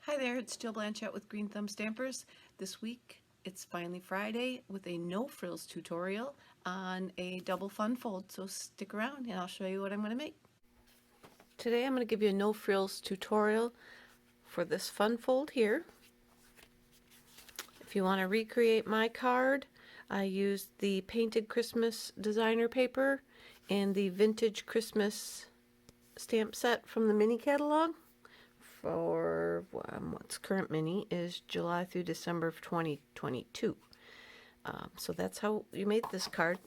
Hi there, it's Jill Blanchett with Green Thumb Stampers. This week it's finally Friday with a no frills tutorial on a double fun fold, so stick around and I'll show you what I'm going to make. Today I'm going to give you a no frills tutorial for this fun fold here. If you want to recreate my card, I used the painted Christmas designer paper and the vintage Christmas stamp set from the mini catalog. For what's current mini is July through December of 2022. So that's how you made this card.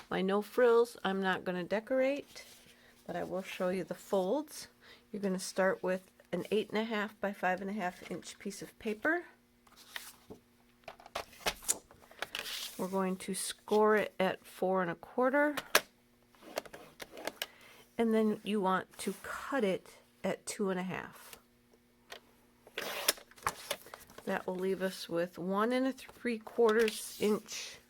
My no frills I'm not going to decorate, but I will show you the folds. You're going to start with an 8.5 by 5.5 inch piece of paper. We're going to score it at 4 1/4, and then you want to cut it at 2.5. That will leave us with 1 3/4 inch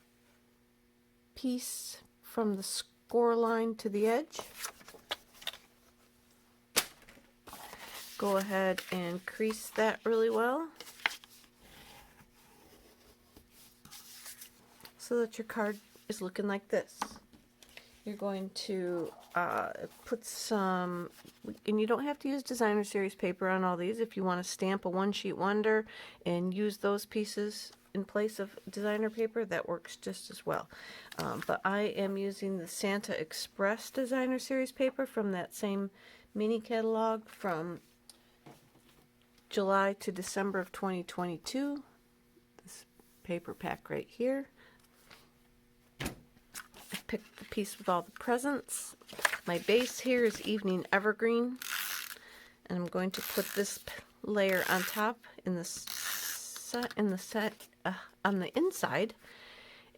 piece from the score line to the edge. Go ahead and crease that really well so that your card is looking like this. You're going to put some, and you don't have to use designer series paper on all these. If you want to stamp a one sheet wonder and use those pieces in place of designer paper, that works just as well. But I am using the Santa Express designer series paper from that same mini catalog from July to December of 2022. This paper pack right here. Pick the piece with all the presents. My base here is Evening Evergreen, and I'm going to put this layer on top on the inside,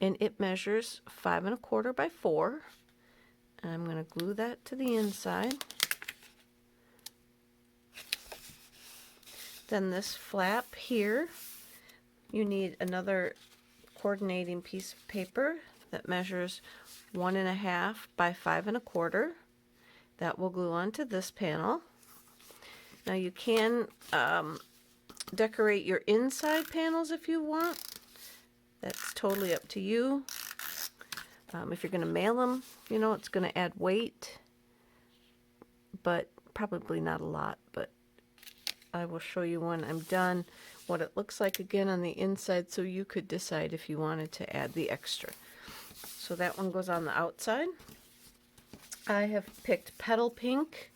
and it measures 5 1/4 by 4. And I'm going to glue that to the inside. Then this flap here, you need another coordinating piece of paper that measures 1 1/2 by 5 1/4. That will glue onto this panel. Now you can decorate your inside panels if you want. That's totally up to you. If you're going to mail them, you know, it's going to add weight, but probably not a lot. But I will show you when I'm done what it looks like again on the inside, so you could decide if you wanted to add the extra. So that one goes on the outside. I have picked Petal Pink.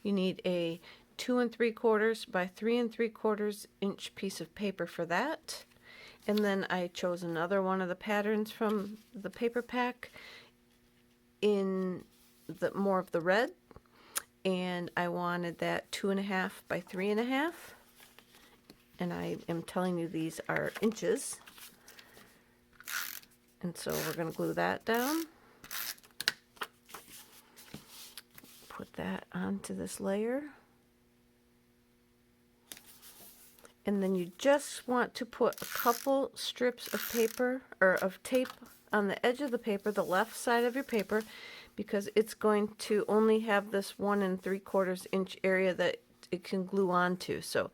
You need a 2 3/4 by 3 3/4 inch piece of paper for that. And then I chose another one of the patterns from the paper pack in the more of the red. And I wanted that 2 1/2 by 3 1/2. And I am telling you these are inches. And so we're going to glue that down. Put that onto this layer. And then you just want to put a couple strips of paper or of tape on the edge of the paper, the left side of your paper, because it's going to only have this 1 3/4 inch area that it can glue onto. So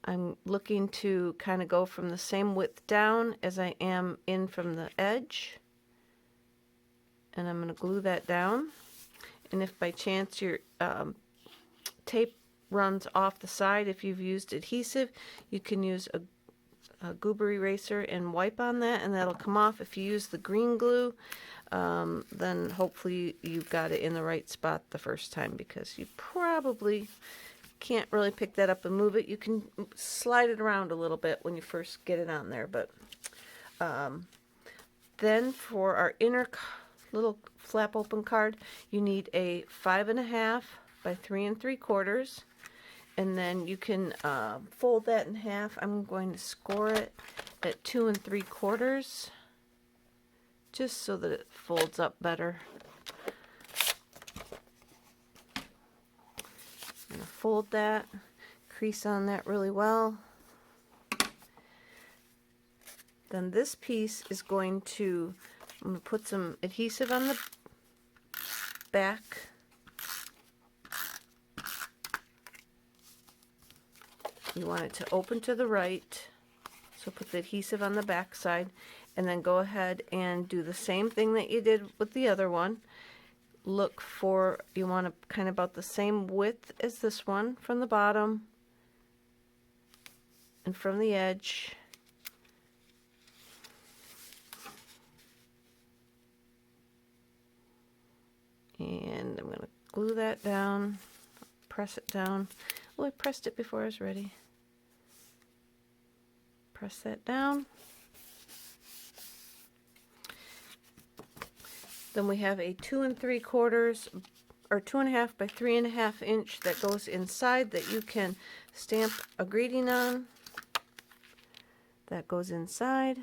I'm looking to kind of go from the same width down as I am in from the edge. And I'm going to glue that down. And if by chance your tape runs off the side, if you've used adhesive, you can use a goober eraser and wipe on that, and that'll come off. If you use the green glue, then hopefully you've got it in the right spot the first time, because you probably can't really pick that up and move it. You can slide it around a little bit when you first get it on there, but then for our inner little flap open card, you need a 5 1/2 by 3 3/4, and then you can fold that in half. I'm going to score it at 2 3/4 just so that it folds up better. I'm going to fold that, crease on that really well. Then this piece is going to, I'm going to put some adhesive on the back You want it to open to the right. So put the adhesive on the back side, and then go ahead and do the same thing that you did with the other one. Look for, you want to kind of about the same width as this one from the bottom and from the edge. And I'm going to glue that down, press it down. Oh, I pressed it before I was ready. Press that down. Then we have a 2 3/4 or 2.5 by 3.5 inch that goes inside that you can stamp a greeting on. That goes inside.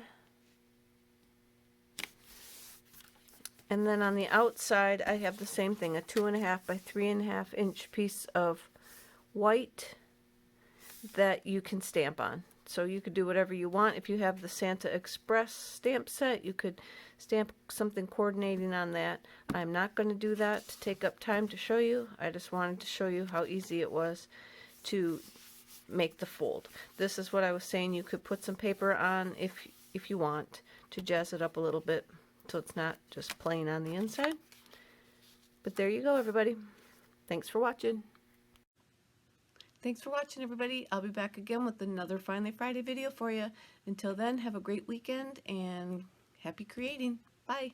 And then on the outside, I have the same thing, a 2.5 by 3.5 inch piece of white that you can stamp on. So you could do whatever you want. If you have the Santa Express stamp set, you could stamp something coordinating on that. I'm not going to do that to take up time to show you. I just wanted to show you how easy it was to make the fold. This is what I was saying. You could put some paper on if you want to jazz it up a little bit so it's not just plain on the inside. But there you go, everybody. Thanks for watching. Thanks for watching, everybody. I'll be back again with another Finally Friday video for you. Until then, have a great weekend and happy creating. Bye.